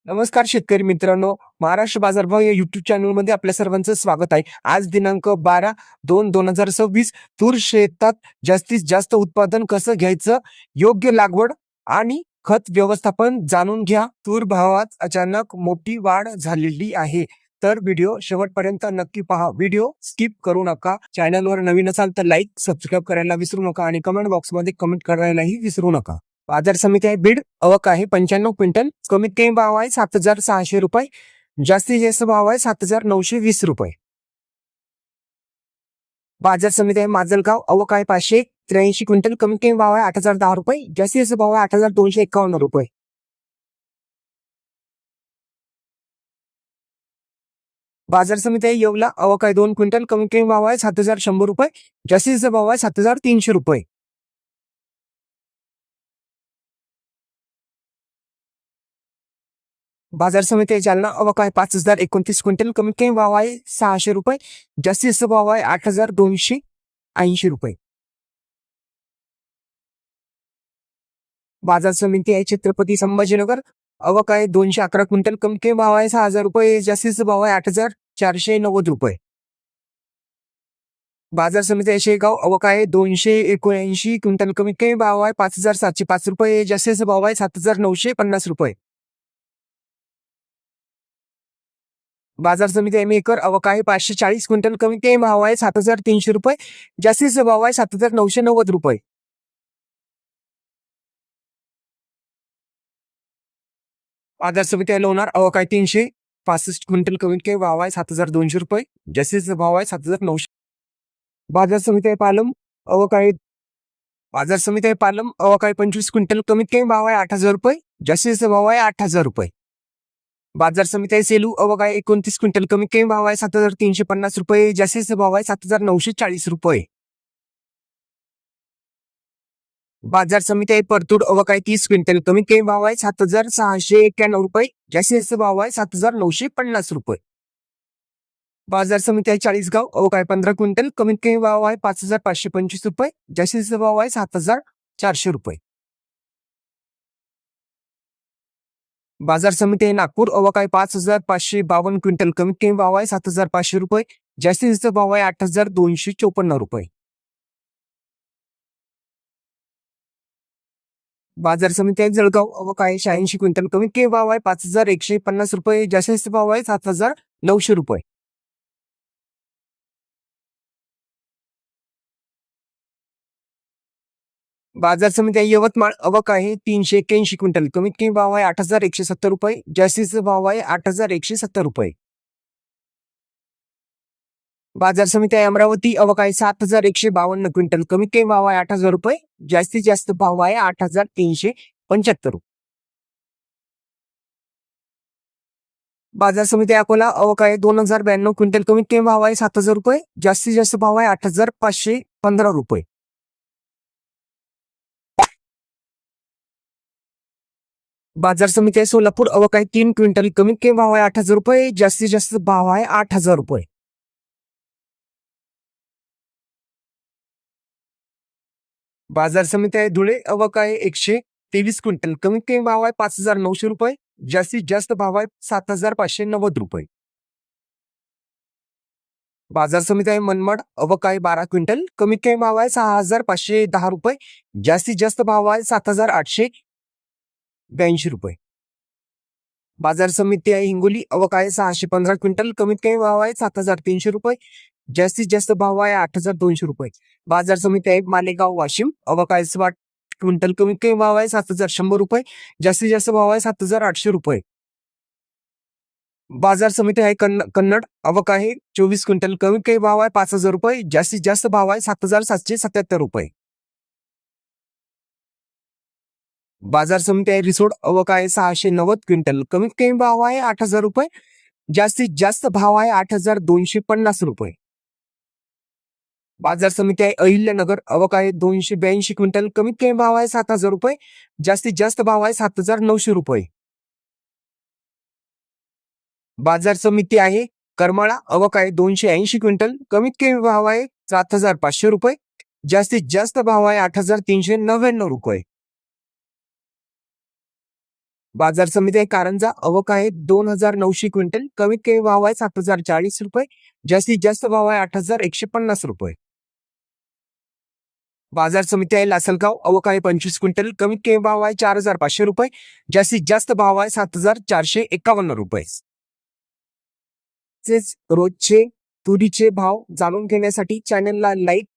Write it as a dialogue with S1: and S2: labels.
S1: नमस्कार शेतकरी मित्रांनो, महाराष्ट्र बाजारभाव या YouTube चॅनलमध्ये आपल्या सर्वांचं स्वागत आहे. आज दिनांक 12/2/2026 तूर शेतात जास्तीत जास्त उत्पादन कसं घ्यायचं, योग्य लागवड आणि खत व्यवस्थापन जाणून घ्या. तूर भावात अचानक मोठी वाढ झालेली आहे. तर व्हिडिओ शेवटपर्यंत नक्की पहा. व्हिडिओ स्किप करू नका. चॅनलवर नवीन असाल तर लाईक, सबस्क्राईब करायला विसरू नका आणि कमेंट बॉक्समध्ये कमेंट करायलाही विसरू नका. बाजार समिती आहे बीड, आवक आहे 95 क्विंटल, कमीत कमी भाव आहे 7,600 रुपये, जास्तीत जास्त भाव आहे 7,920 रुपये. बाजार समिती आहे माजलगाव, आवक आहे 583 क्विंटल, कमीत कमी भाव आहे 8,010 रुपये, जास्तीत जास्त भाव आहे 8,251 रुपये. बाजार समिती आहे येवला, आवक आहे 2 क्विंटल, कमीत कमी भाव आहे 7,100 रुपये, जास्तीत जास्त भाव आहे 7,300 रुपये. बाजार समिती आहे जालना, आवक आहे 5,029 क्विंटल, कमीत कमी भाव आहे 600 रुपये, जास्तीत जास्त भाव आहे 8,280 रुपये. बाजार समिती आहे छत्रपती संभाजीनगर, आवक आहे 211 क्विंटल, कमी कमी भाव आहे 6,000 रुपये, जास्तीचा भाव आहे 8,490 रुपये. बाजार समिती आहे शेगाव, आवक आहे 279 क्विंटल, कमी कमी भाव आहे 5,705 रुपये, जास्तीचा भाव आहे 7,950 रुपये. बाजार समिती आहे मेकर, आवक आहे 540 क्विंटल, कमी कमी भाव आहे 7,300 रुपये, जास्तीचा भाव आहे 7,990 रुपये. बाजार समिती आहे लोणार, आवक आहे 365 क्विंटल, कमीत कमी भाव आहे 7,200 रुपये, जास्तीचा भाव आहे 7,900. बाजार समिती आहे पालम, आवक आहे बाजार समिती आहे पालम, आवक आहे 25 क्विंटल, कमीत कमी भाव आहे 8,000 रुपये, जास्तीचा भाव आहे 8,000 रुपये. बाजार समिती आहे सेलू, आवक आहे 29 क्विंटल, कमीत कमी भाव आहे 7,350 रुपये, जास्तीचा भाव आहे 7,940 रुपये. बाजार समिती आहे परतूर, आवक आहे 30 क्विंटल, कमीत कमी भाव आहे 7,691 रुपये, जास्तीचा भाव आहे 7,950 रुपये. बाजार समिती आहे चाळीसगाव, आवक आहे 15 क्विंटल, कमीत कमी भाव आहे 5,525 रुपये, जास्तीचा भाव आहे 7,400 रुपये. बाजार समिती आहे नागपूर, आवक आहे 5,552 क्विंटल, कमीत कमी भाव आहे 7,500 रुपये, जास्तीचा भाव आहे 8,254 रुपये. बाजार समिती आहे जळगाव, आवक आहे 86 क्विंटल, कमीत कमी भाव आहे 5,150 रुपये, जास्तीचा भाव आहे 7,900 रुपये. बाजार समिती आहे यवतमाळ, आवक आहे 381 क्विंटल, कमीत कमी भाव आहे 8,170 रुपये, जास्तीचा भाव आहे 8,170 रुपये. बाजार समिती आहे अमरावती, आवक आहे 7,152 क्विंटल, कमीत कमी भाव आहे 8,000 रुपये, जास्तीत जास्त भाव आहे 8,375. बाजार समिती आहे अकोला, आवक आहे 2,092 क्विंटल, कमीत कमी भाव आहे 7,000 रुपये, जास्तीत जास्त भाव आहे 8,515 रुपये. बाजार समिती आहे सोलापूर, आवक आहे 3 क्विंटल, कमीत कमी भाव आहे 8,000 रुपये, जास्तीत जास्त भाव आहे 8,000 रुपये. बाजार समिती आहे धुळे, आवक आहे 123 क्विंटल, कमीत कमी भाव आहे 5,900 रुपये, जास्तीत जास्त भाव आहे 7,590 रुपये. बाजार समिती आहे मनमाड, आवक आहे 12 क्विंटल, कमीत कमी भाव आहे 6,510 रुपये, जास्तीत जास्त भाव आहे 7,882 रुपये. बाजार समिती आहे हिंगोली, आवक आहे 615 क्विंटल, कमीत कमी भाव आहे 7,300 रुपये, जास्तीत जास्त भाव आहे 8,200 रुपये. बाजार समिती आहे मालेगाव वाशिम, आवक आहे 60 क्विंटल, कमीत कमी भाव आहे 7,100 रुपये, जास्तीत जास्त भाव आहे 7,800 रुपये. बाजार समिती आहे कन्नड, आवक आहे 24 क्विंटल, कमीत कमी भाव आहे 5,000 रुपये, जास्तीत जास्त भाव आहे 7,777 रुपये. बाजार समिती आहे रिसोड, आवक आहे 690 क्विंटल, कमीत कमी भाव आहे 8,000 रुपये, जास्तीत जास्त भाव आहे 8,250 रुपये. बाजार समिती आहे अहिल्यानगर, आवक आहे 282 क्विंटल, कमीत कमी भाव आहे 7,000 रुपये, जास्तीत जास्त भाव आहे 7,900 रुपये. बाजार समिती आहे करमाळा, आवक आहे 280 क्विंटल, कमीत कमी भाव आहे 7,500 रुपये, जास्तीत जास्त भाव आहे 8,399 रुपये. बाजार समिती आहे कारंजा, आवक आहे 2,900 क्विंटल, कमीत कमी भाव आहे 7,040 रुपये, जास्तीत जास्त भाव आहे 8,150 रुपये. बाजार समिती आहे लासलगाव, आवक आहे 25 क्विंटल, कमीत कमी भाव आहे 4,500 रुपये, जास्तीत जास्त भाव आहे 7,451 रुपये. रोजचे तुरीचे भाव जाणून घेण्यासाठी चॅनलला लाईक